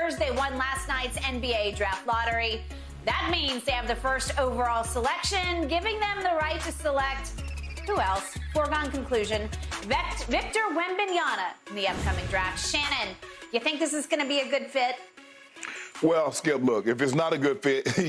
Spurs. They won last night's NBA draft lottery. That means they have the first overall selection, giving them the right to select, who else? Foregone conclusion, Victor Wembanyama in the upcoming draft. Shannon, you think this is going to be a good fit? Well, Skip, look, if it's not a good fit, when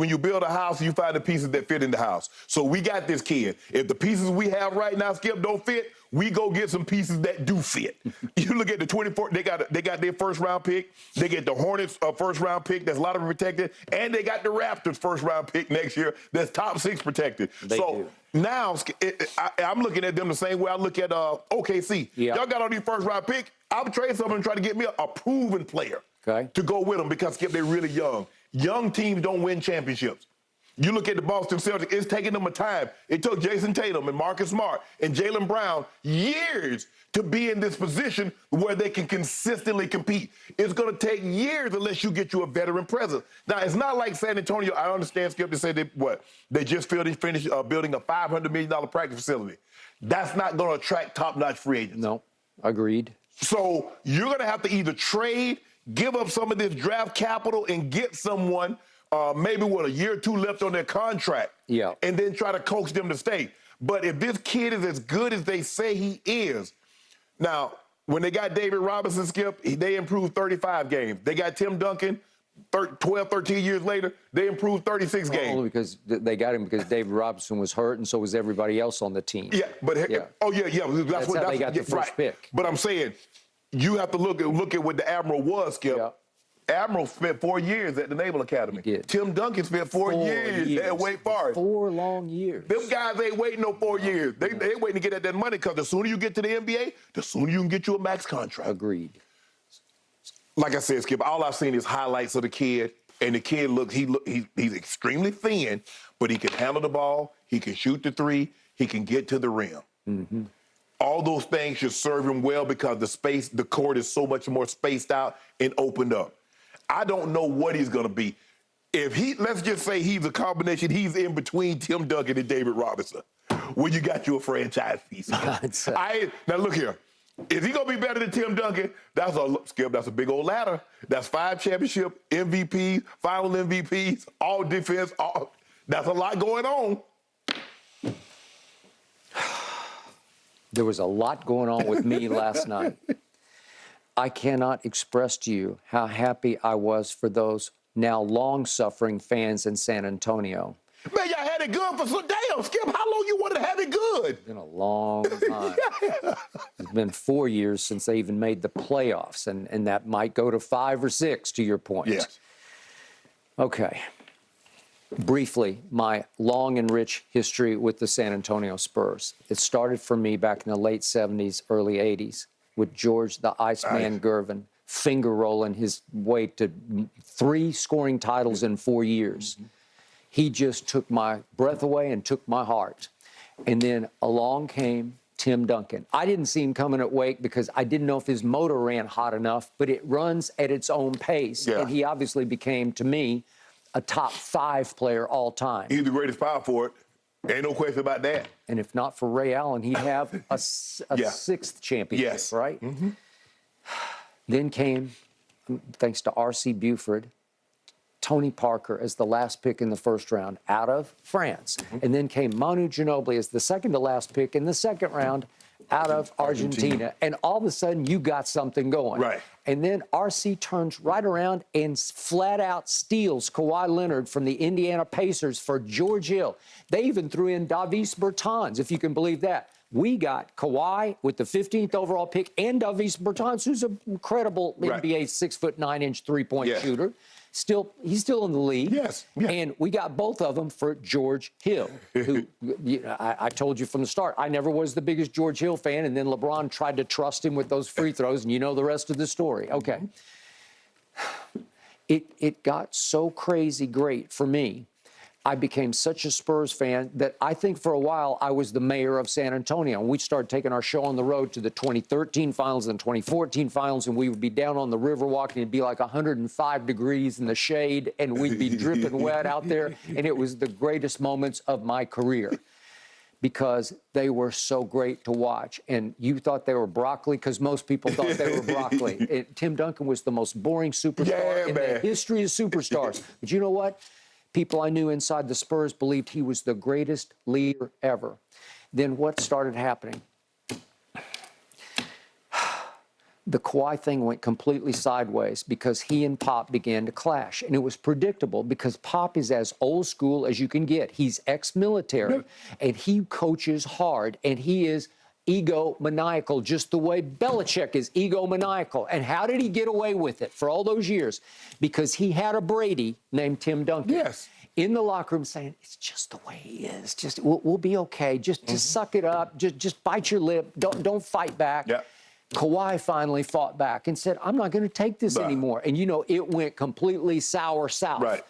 you build a house, you find the pieces that fit in the house. So we got this kid. If the pieces we have right now, Skip, don't fit, we go get some pieces that do fit. You look at the 24, they got their first round pick. They get the Hornets first round pick that's a lot of them protected, and they got the Raptors first round pick next year that's top 6 protected. Now I'm looking at them the same way I look at OKC. Yep. Y'all got all these first round pick. I'll trade someone and try to get me a proven player to go with them because, Skip, they're really young. Young teams don't win championships. You look at the Boston Celtics, it's taking them a time. It took Jason Tatum and Marcus Smart and Jaylen Brown years to be in this position where they can consistently compete. It's going to take years unless you get you a veteran presence. Now, it's not like San Antonio. I understand, Skip, to say they just finished building a $500 million practice facility. That's not going to attract top-notch free agents. No, agreed. So you're going to have to either trade, give up some of this draft capital and get someone maybe with a year or two left on their contract, and then try to coax them to stay. But if this kid is as good as they say he is, now, when they got David Robinson, Skip, they improved 35 games. They got Tim Duncan 12, 13 years later, they improved 36 games. Only because they got him because David Robinson was hurt, and so was everybody else on the team. Yeah, but that's how they got the first pick. But I'm saying you have to look at what the Admiral was, Skip. Yeah. Admiral spent 4 years at the Naval Academy. He did. Tim Duncan spent 4 years at Wake Forest. 4 long years. Them guys ain't waiting no 4 years. They waiting to get at that money because the sooner you get to the NBA, the sooner you can get you a max contract. Agreed. Like I said, Skip, all I've seen is highlights of the kid, and the kid he's extremely thin, but he can handle the ball, he can shoot the three, he can get to the rim. Mm-hmm. All those things should serve him well because the court is so much more spaced out and opened up. I don't know what he's going to be. Let's just say he's a combination, he's in between Tim Duncan and David Robinson. Well, you got you a franchise piece. Now, look here. Is he going to be better than Tim Duncan? That's a big old ladder. That's 5 championship MVPs, final MVPs, all defense. That's a lot going on. There was a lot going on with me last night. I cannot express to you how happy I was for those now long-suffering fans in San Antonio. Man, y'all had it good for so damn, Skip. How long you wanted to have it good? It's been a long time. It's been 4 years since they even made the playoffs, and that might go to 5 or 6, to your point. Yes. Okay. Briefly, my long and rich history with the San Antonio Spurs. It started for me back in the late 70s, early 80s, with George the Iceman Gervin finger rolling his way to 3 scoring titles in 4 years. Mm-hmm. He just took my breath away and took my heart. And then along came Tim Duncan. I didn't see him coming at Wake because I didn't know if his motor ran hot enough, but it runs at its own pace. Yeah. And he obviously became, to me, a top 5 player all time. He's the greatest power forward. Ain't no question about that. And if not for Ray Allen, he'd have a 6th championship, right? Mm-hmm. Then came, thanks to R.C. Buford, Tony Parker as the last pick in the first round out of France. Mm-hmm. And then came Manu Ginobili as the second to last pick in the second round out of Argentina. And all of a sudden, you got something going. Right. And then R.C. turns right around and flat out steals Kawhi Leonard from the Indiana Pacers for George Hill. They even threw in Davis Bertans, if you can believe that. We got Kawhi with the 15th overall pick and Davis Bertans, who's an incredible NBA 6'9" three-point shooter. He's still in the league. Yes. Yeah. And we got both of them for George Hill, who I told you from the start, I never was the biggest George Hill fan, and then LeBron tried to trust him with those free throws, and you know the rest of the story. Okay. It got so crazy great for me. I became such a Spurs fan that I think for a while I was the mayor of San Antonio. And we started taking our show on the road to the 2013 finals and 2014 finals, and we would be down on the Riverwalk, and it'd be like 105 degrees in the shade, and we'd be dripping wet out there, and it was the greatest moments of my career. because they were so great to watch. And you thought they were broccoli because most people thought they were broccoli. Tim Duncan was the most boring superstar in the history of superstars. But you know what? People I knew inside the Spurs believed he was the greatest leader ever. Then what started happening? The Kawhi thing went completely sideways because he and Pop began to clash. And it was predictable because Pop is as old school as you can get. He's ex-military, and he coaches hard, and he is egomaniacal, just the way Belichick is egomaniacal. And how did he get away with it for all those years? Because he had a Brady named Tim Duncan in the locker room saying, it's just the way he is. Just we'll be okay. Just suck it up. Just bite your lip. Don't fight back. Kawhi finally fought back and said, I'm not going to take this anymore. And, you know, it went completely sour south.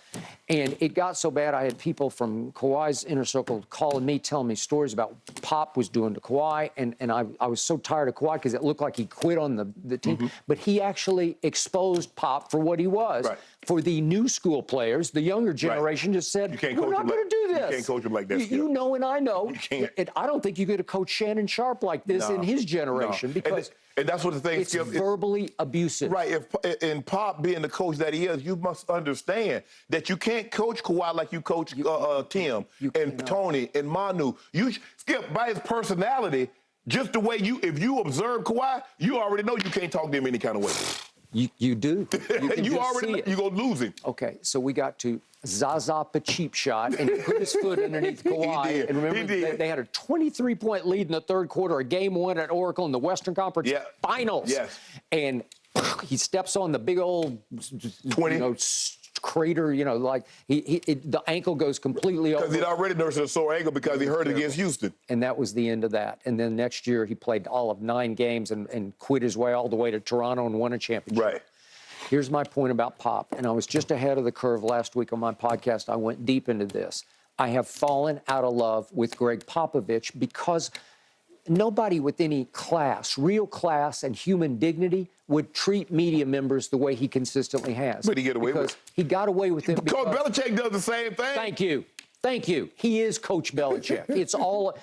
And it got so bad, I had people from Kawhi's inner circle calling me, telling me stories about what Pop was doing to Kawhi. And I was so tired of Kawhi because it looked like he quit on the team. But he actually exposed Pop for what he was. For the new school players, the younger generation just said, we're not going to do this. You can't coach him like that. You know and I know. You can't. And I don't think you could have coached Shannon Sharp like this in his generation because and that's what the thing it's verbally abusive. And Pop being the coach that he is, you must understand that you can't coach Kawhi like you coach Tim and Tony and Manu. Skip, by his personality, just the way if you observe Kawhi, you already know you can't talk to him any kind of way. You do. You already know you're going to lose him. Okay, so we got to Zaza Pacheep shot, and he put his foot underneath Kawhi. And remember, they had a 23-point lead in the third quarter, a game one at Oracle in the Western Conference Finals. And he steps on the big old 20. Crater, like the ankle goes completely over. Because he'd already nursed a sore ankle because he hurt it against Houston. And that was the end of that. And then next year he played all of 9 games and quit his way all the way to Toronto and won a championship. Here's my point about Pop, and I was just ahead of the curve last week on my podcast. I went deep into this. I have fallen out of love with Greg Popovich because nobody with any class, real class and human dignity would treat media members the way he consistently has. But he get away with it. He got away with it because Belichick does the same thing. Thank you. Thank you. He is Coach Belichick. It's all,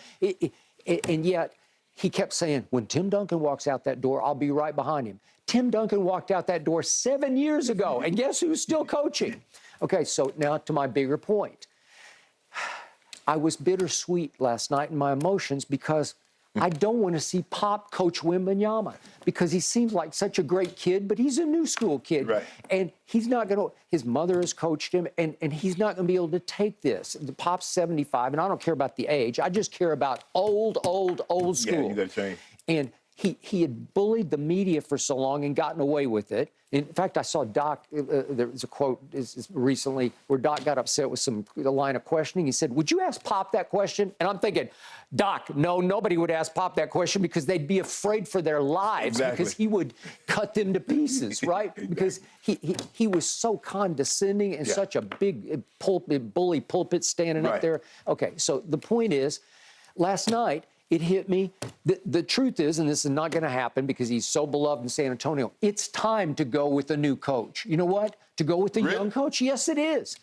and yet he kept saying, when Tim Duncan walks out that door, I'll be right behind him. Tim Duncan walked out that door 7 years ago, and guess who's still coaching? Okay, so now to my bigger point. I was bittersweet last night in my emotions because I don't want to see Pop coach Wembanyama because he seems like such a great kid, but he's a new school kid. And he's not going to, his mother has coached him, and he's not going to be able to take this. The Pop's 75, and I don't care about the age. I just care about old school. Yeah, you got to change. And he had bullied the media for so long and gotten away with it. In fact, I saw Doc, there was a quote recently where Doc got upset with a line of questioning. He said, would you ask Pop that question? And I'm thinking, Doc, no, nobody would ask Pop that question because they'd be afraid for their lives because he would cut them to pieces, right? Because he was so condescending and such a big bully pulpit standing up there. Okay, so the point is, last night, it hit me. The truth is, and this is not going to happen because he's so beloved in San Antonio, it's time to go with a new coach. You know what? To go with a young coach? Yes, it is.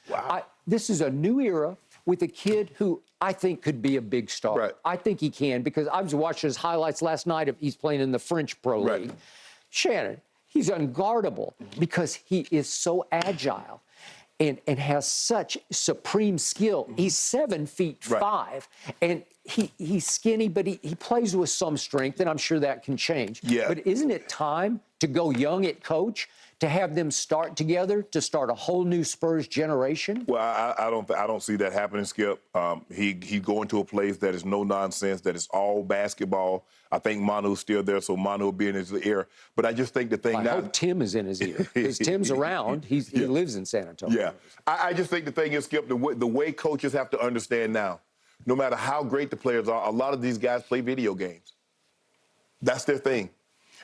This is a new era with a kid who I think could be a big star. I think he can because I was watching his highlights last night of he's playing in the French Pro League. Shannon, he's unguardable because he is so agile. And has such supreme skill. He's 7'5", and he's skinny, but he plays with some strength, and I'm sure that can change. But isn't it time to go young at coach, to have them start together, to start a whole new Spurs generation? Well, I don't see that happening, Skip. He going to a place that is no nonsense, that is all basketball. I think Manu's still there, so Manu will be in his ear. But I just think the thing now... I hope Tim is in his ear, because Tim's around. He lives in San Antonio. I just think the thing is, Skip, the way coaches have to understand now, no matter how great the players are, a lot of these guys play video games. That's their thing.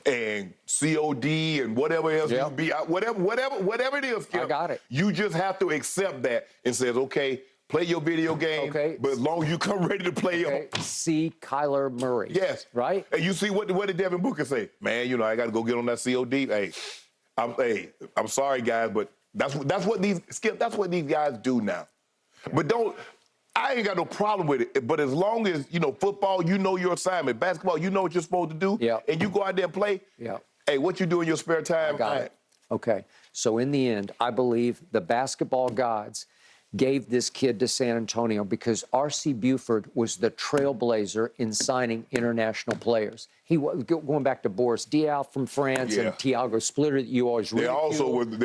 And COD and whatever else you be, whatever it is, Skip, I got it. You just have to accept that and says, okay, play your video game, but as long as you come ready to play see Kyler Murray. Right? And you see what did Devin Booker say? Man, I got to go get on that COD. I'm sorry, guys, but that's what these guys do now. But I ain't got no problem with it. But as long as, you know, football, you know your assignment. Basketball, you know what you're supposed to do. Yeah. And you go out there and play. Yeah. Hey, what you do in your spare time? Got it. Okay. So in the end, I believe the basketball gods gave this kid to San Antonio because R.C. Buford was the trailblazer in signing international players. He was going back to Boris Diaw from France and Thiago Splitter that you always read. They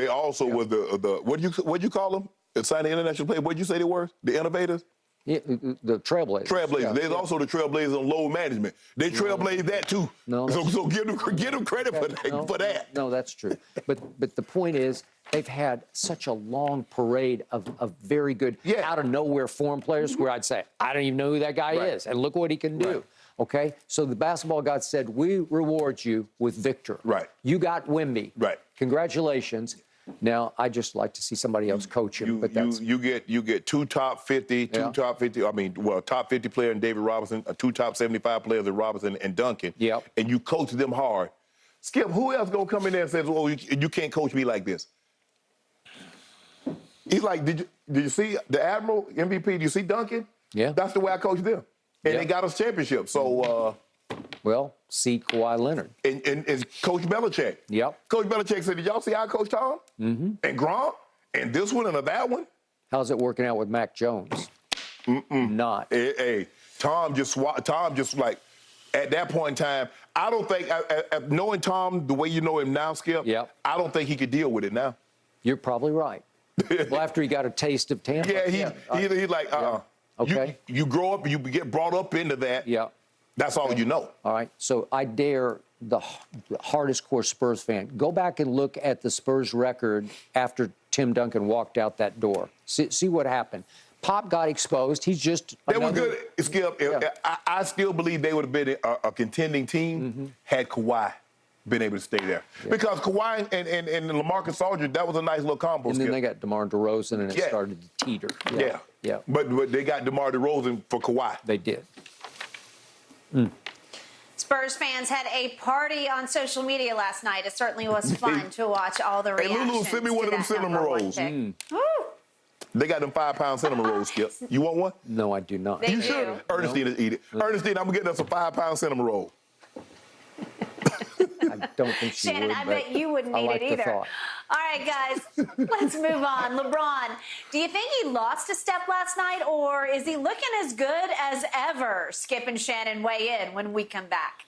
also were the what do you call them? Signing international players. What did you say they were? The innovators? Yeah, the trailblazers. Trailblazers. Yeah, There's also the trailblazers on load management. They trailblazed that too. No, so give them credit for that. No, that's true. But the point is, they've had such a long parade of very good, out of nowhere foreign players where I'd say, I don't even know who that guy is, and look what he can do. Right. Okay, so the basketball god said, we reward you with Victor. Right. You got Wemby. Right. Congratulations. Now, I just like to see somebody else coach him. You get two top 50, top 50 player in David Robinson, two top 75 players in Robinson and Duncan. Yep. And you coach them hard. Skip, who else gonna come in there and say, "Oh, you can't coach me like this"? He's like, did you see the Admiral MVP? Did you see Duncan? Yeah. That's the way I coach them, and they got us championships. So. Well, see Kawhi Leonard. And Coach Belichick. Yep. Coach Belichick said, did y'all see how I coach Tom? Mm-hmm. And Gronk? And this one and that one? How's it working out with Mac Jones? Not. Hey, Tom just like, at that point in time, I don't think, knowing Tom the way you know him now, Skip, I don't think he could deal with it now. You're probably right. Well, after he got a taste of Tampa. He's like, Okay. You grow up, you get brought up into that. Yeah. That's all you know. All right. So I dare the hardest core Spurs fan, go back and look at the Spurs record after Tim Duncan walked out that door. See what happened. Pop got exposed. He's just They were good, Skip. I still believe they would have been a contending team had Kawhi been able to stay there. Because Kawhi and LaMarcus Aldridge, that was a nice little combo. And then they got DeMar DeRozan, and it started to teeter. Yeah. But they got DeMar DeRozan for Kawhi. They did. Spurs fans had a party on social media last night. It certainly was fun to watch all the reactions. Hey, Lulu, send me one of them cinnamon rolls. They got them 5-pound cinnamon rolls, Skip. You want one? No, I do not. You should. Ernestine will eat it. Ernestine, I'm going to get us a 5-pound cinnamon roll. I don't think she Shannon, would. I bet you wouldn't eat it either. All right, guys, let's move on. LeBron, do you think he lost a step last night, or is he looking as good as ever? Skip and Shannon weigh in when we come back.